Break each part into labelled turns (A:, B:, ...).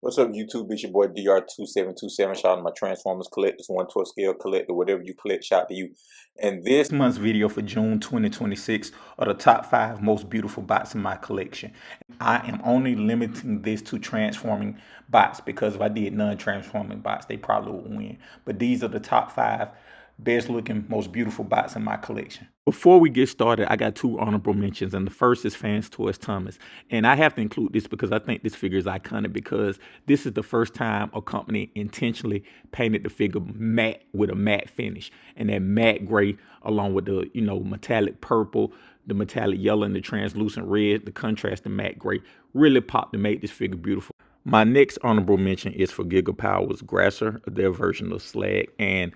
A: What's up, YouTube? It's your boy DR2727. Shout out to my Transformers collectors, 1/12 scale collector, whatever you collect, shout out to you. And this month's video for June 2026 are the top 5 most beautiful bots in my collection. I am only limiting this to transforming bots because if I did non-transforming bots, they probably would win. But these are the top 5 best looking, most beautiful bots in my collection. Before we get started, I got 2 honorable mentions, and the first is Fans Toys Thomas. And I have to include this because I think this figure is iconic because this is the first time a company intentionally painted the figure matte with a matte finish. And that matte gray along with the, metallic purple, the metallic yellow, and the translucent red, the contrast to matte gray really popped and made this figure beautiful. My next honorable mention is for Giga Powers Grasser, their version of Slag. And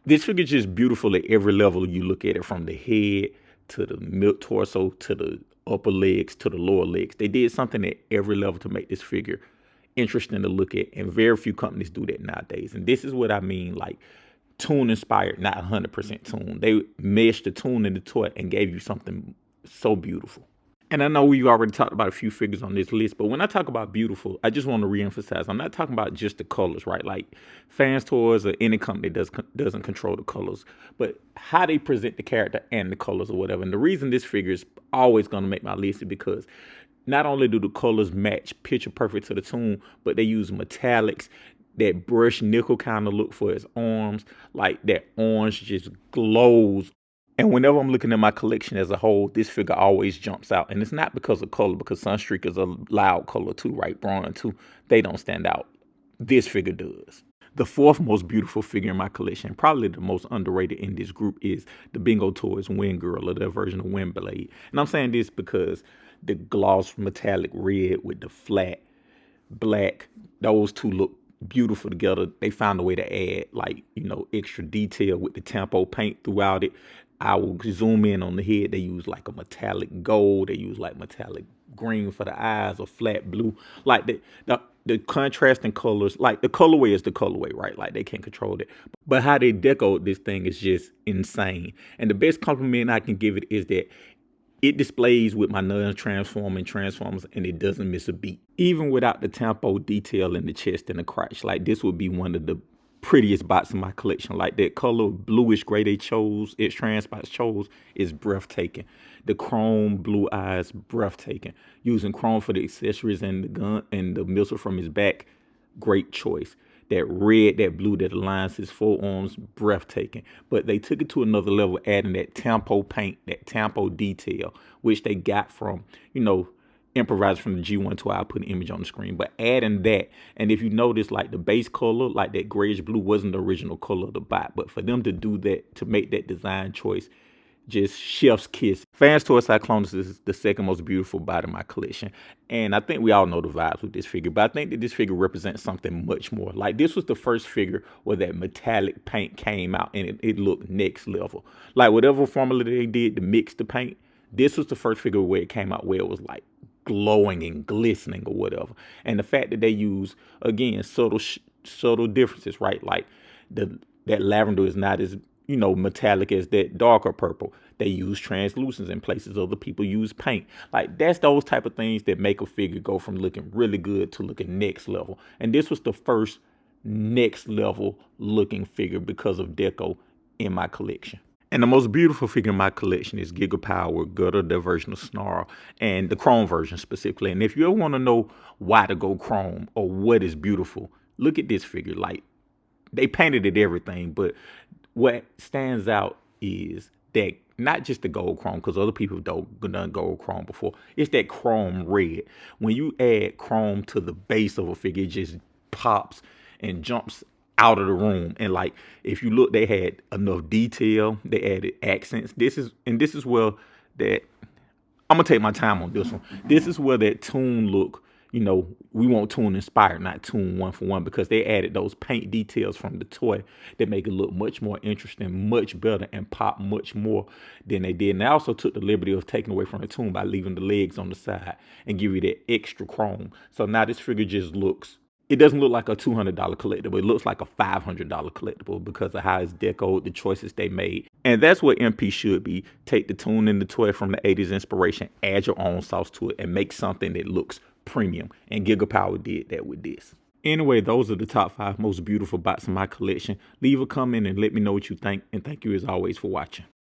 A: this figure is just beautiful at every level you look at it, from the head to the mid torso to the upper legs to the lower legs. They did something at every level to make this figure interesting to look at, and very few companies do that nowadays. And this is what I mean, like toon inspired, not 100% toon. They meshed the toon in the toy and gave you something so beautiful. And I know we've already talked about a few figures on this list, but when I talk about beautiful, I just want to reemphasize, I'm not talking about just the colors, right? Like Fans Toys or any company doesn't control the colors, but how they present the character and the colors or whatever. And the reason this figure is always going to make my list is because not only do the colors match picture perfect to the toon, but they use metallics, that brushed nickel kind of look for his arms, like that orange just glows. And whenever I'm looking at my collection as a whole, this figure always jumps out. And it's not because of color, because Sunstreak is a loud color too, right? Bronze too. They don't stand out. This figure does. The fourth most beautiful figure in my collection, probably the most underrated in this group, is the Bingo Toys Wind Girl, or their version of Windblade. And I'm saying this because the gloss metallic red with the flat black, those two look beautiful together. They found a way to add, like, extra detail with the tempo paint throughout it. I will zoom in on the head. They use like a metallic gold. They use like metallic green for the eyes, or flat blue. Like the contrasting colors, like the colorway is the colorway, right? Like they can't control it. But how they decoed this thing is just insane. And the best compliment I can give it is that it displays with my non-transforming Transformers, and it doesn't miss a beat. Even without the tempo detail in the chest and the crotch, like this would be one of the prettiest bots in my collection. Like that color bluish gray they chose, x-transbots chose, is breathtaking. The chrome blue eyes, breathtaking. Using chrome for the accessories and the gun and the missile from his back, great choice. That red, that blue that aligns his forearms, breathtaking. But they took it to another level, adding that tempo paint, that tempo detail, which they got from, improvised from the G1 toy. I'll put an image on the screen. But adding that, and if you notice, like the base color, like that grayish blue, wasn't the original color of the bot. But for them to do that, to make that design choice, just chef's kiss. Fans Toys Cyclonus is the second most beautiful bot in my collection. And I think we all know the vibes with this figure, but I think that this figure represents something much more. Like this was the first figure where that metallic paint came out and it looked next level. Like whatever formula they did to mix the paint, this was the first figure where it came out where it was like glowing and glistening or whatever. And the fact that they use, again, subtle differences, right? Like that lavender is not as metallic as that darker purple. They use translucents in places other people use paint. Like that's those type of things that make a figure go from looking really good to looking next level. And this was the first next level looking figure because of deco in my collection. And the most beautiful figure in my collection is Giga Power Gutter, their version of Snarl, and the chrome version specifically. And if you ever want to know why to go chrome or what is beautiful, look at this figure. Like they painted it everything, but what stands out is that not just the gold chrome, because other people don't done gold chrome before. It's that chrome red. When you add chrome to the base of a figure, it just pops and jumps out of the room. And like if you look, they had enough detail. They added accents. This is where that I'm gonna take my time on this one. This is where that toon look. We want toon inspired, not toon one for one, because they added those paint details from the toy that make it look much more interesting, much better, and pop much more than they did. And they also took the liberty of taking away from the toon by leaving the legs on the side and give you that extra chrome. So now this figure just looks, it doesn't look like a $200 collectible. It looks like a $500 collectible because of how it's decoed, the choices they made. And that's what MP should be. Take the toon and the toy from the 80s inspiration, add your own sauce to it, and make something that looks premium. And Giga Power did that with this. Anyway, those are the top 5 most beautiful bots in my collection. Leave a comment and let me know what you think. And thank you as always for watching.